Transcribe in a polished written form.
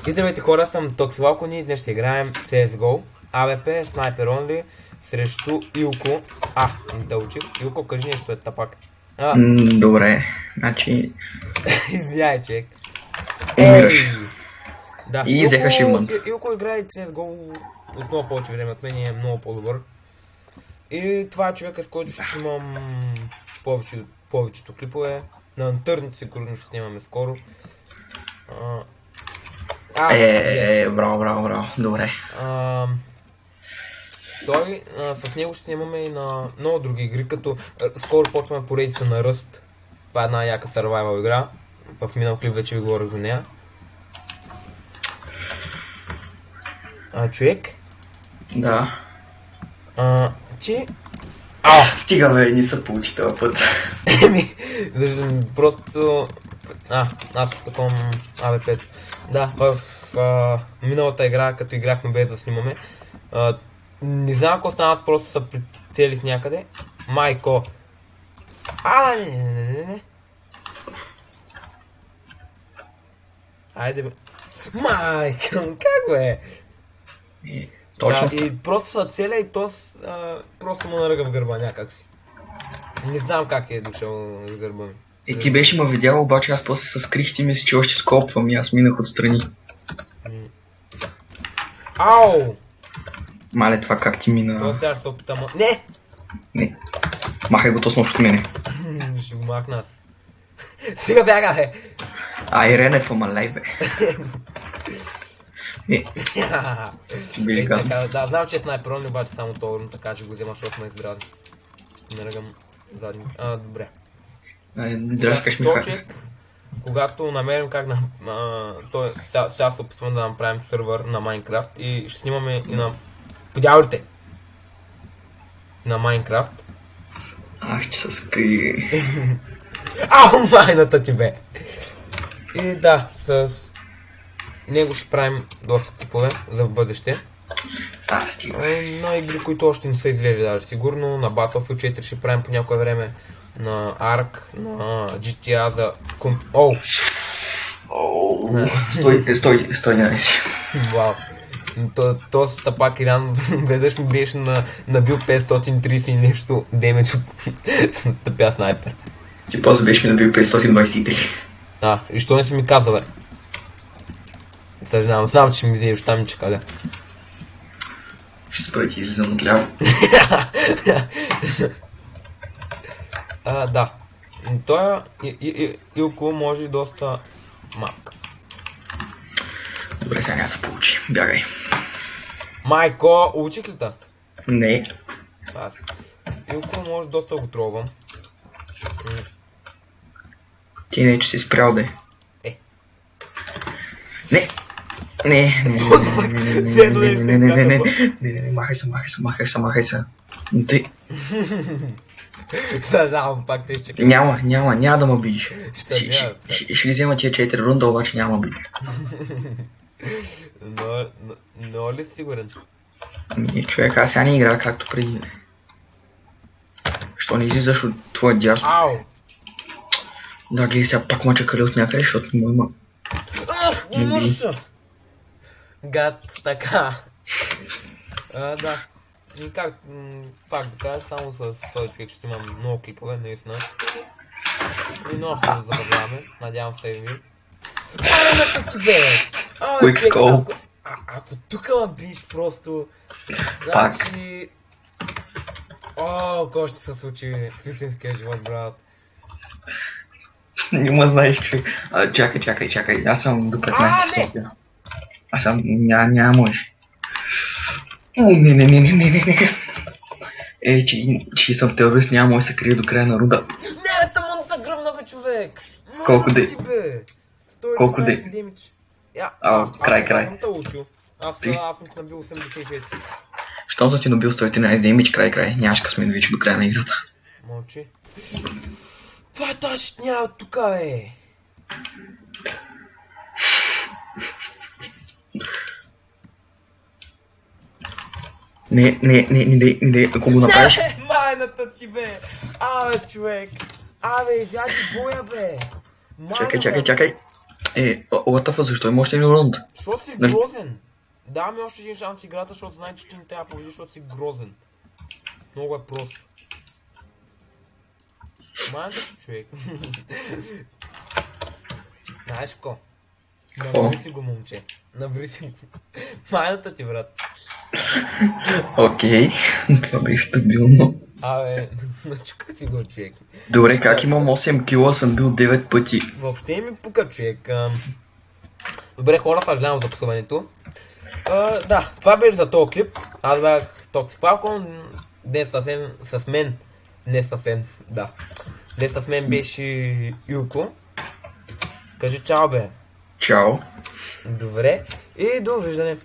И здравейте хора, съм Токсивалкон и днес ще играем CSGO AWP Sniper Only срещу Илко. Не учих. Илко, кажи нещо, е тапак. Добре, значи... Извиняй, човек. Умираш. Да, И взеха шивмънт. Илко играе CSGO от много повече време от мен и е много по-добър. И това е човека, с който ще снимам повечето клипове. На Unturned сигурно ще снимаме скоро. Браво, добре. С него ще снимаме и на много други игри, като скоро почваме поредица на Rust. Това е една яка survival игра. В минал клип вече ви говорих за нея. Човек? Да. Стига бе, не се получи този път. Просто... аз таком AWP. Да, в миналата игра, като играхме без да снимаме, не знам ако стана, аз просто се прицелих някъде. Майко! Не. Айде бе. Майка, как бе? Точно. Да, и просто се целя и то просто му наръга в гърба някак си. Не знам как е дошъл в гърба ми. И ти беше ме видял, обаче аз после се скрих, ти мисли, че още скопвам и аз минах отстрани. Ау! Мале, това как ти мина? Това сега ще се опитам. Не! Махай го точно от мене. Ще го махна аз. Сега бяга, бе! Айрене в амалей, бе. Да, знам, че е снайпер, обаче само това, така че го взема, защото ме издразни. Наръгам задни. Добре. Драскаш ми хака. Когато намерим как сега се опитвам да направим сървър на Майнкрафт и ще снимаме и на подявалите на Майнкрафт. Ще се скри. Майната ти бе! И да, с него ще правим доста клипове за в бъдеще. Стига. На игри, които още не са излезли даже сигурно, на Battlefield 4 ще правим по някое време, на ARK, на GTA за комп... Стой, не си. Вау. Този стъпак Илян веднъж ми беше набил 530 и нещо демедж от стъпя снайпер. Ти после беше ми набил 523. И що не си ми казал, бе? Съжалявам, знам, че ще ми видиш там, че къде. Ще спра ти излизам от ляво. Да. Той Илко може и доста малка. Добре, сега няма се получи. Бягай. Майко, учих ли та? Не. Илко може доста го тролвам. Ти не, че си спрял, де. Не, махай се. Ти. Съжалявам, пак те ще... Няма да ме биеш. Ще взема тия 4 рунда, обаче няма да биеш. Но ли си сигурен? Човек, аз сега не играя както преди. Що не излизаш от твоя дясно? Да, гледай сега пак мъча къде от някъде, защото му има... Умърша! Гад, така. Да. И как, пак да кажа, само с този човек ще имам много клипове, наистина. И много ще да забавляваме, надявам се и ви. Майната ти бе! Quickscope. Ако тук ме биш просто... Значи... какво ще се случи в истинския живот, брат? Не ме знаеш, човек. Чакай. Аз съм до 15 София. Аз съм... Няма може. Не. Че съм терорист, няма може да се крие до края на руда. Не, тъмън са гръмна, бе, човек! Колко дей? Колко дей? Край. Аз съм те учил. Аз съм ти набил 84. Щом съм ти набил 113 демидж, край. Нямаш късмет вече до края на играта. Мълчи. Това е тази шитня тука, бе! Не, ако го направиш... Майната ти, бе! Човек! Изяди боя, бе! Чакай. what the fuck, защо има още един рунд? Защото си Нали? грозен. Давай ми още един шанс в играта, защото знае, че ти не трябва да победиш, защото си грозен. Много е просто. Майната ти, човек. Знаеш ко? Наври си го, момче. Наври си го. Майната ти, брат. Окей, това беше стабилно. Абе, начука си го, човек. Добре, как имам 8 кила, съм бил 9 пъти. Въобще ми пука, човек. Добре, хора, съжалявам за пътуването. Да, това беше за този клип. Аз бях Toxic Falcon. Днес с мен. Не съвсем, да. Днес с мен беше Юко. Кажи чао, бе. Чао. Добре. И довиждане.